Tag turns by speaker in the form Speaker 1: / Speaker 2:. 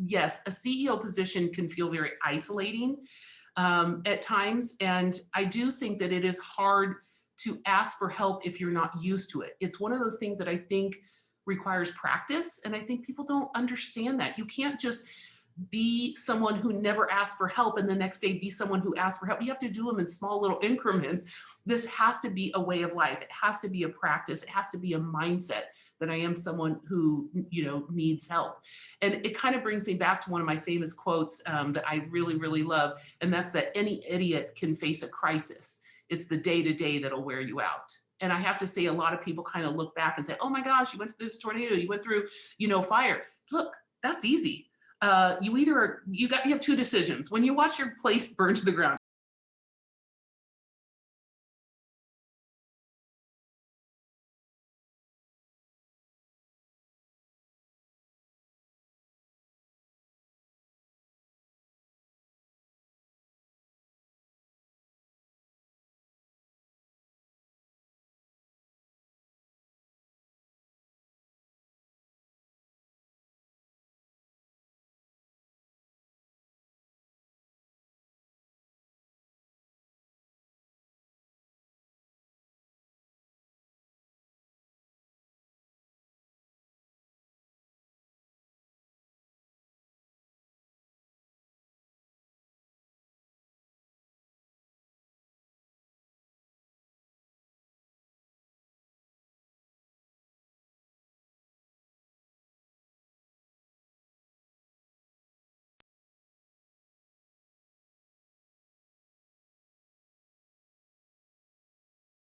Speaker 1: yes, a CEO position can feel very isolating at times. And I do think that it is hard to ask for help if you're not used to it. It's one of those things that I think requires practice. And I think people don't understand that. You can't just be someone who never asked for help and the next day be someone who asked for help. You have to do them in small little increments. This has to be a way of life. It has to be a practice. It has to be a mindset that I am someone who, needs help. And it kind of brings me back to one of my famous quotes that I really, really love. And that's that any idiot can face a crisis. It's the day-to-day that'll wear you out. And I have to say, a lot of people kind of look back and say, oh my gosh, you went through this tornado, you went through, fire. Look, that's easy. You have two decisions. When you watch your place burn to the ground,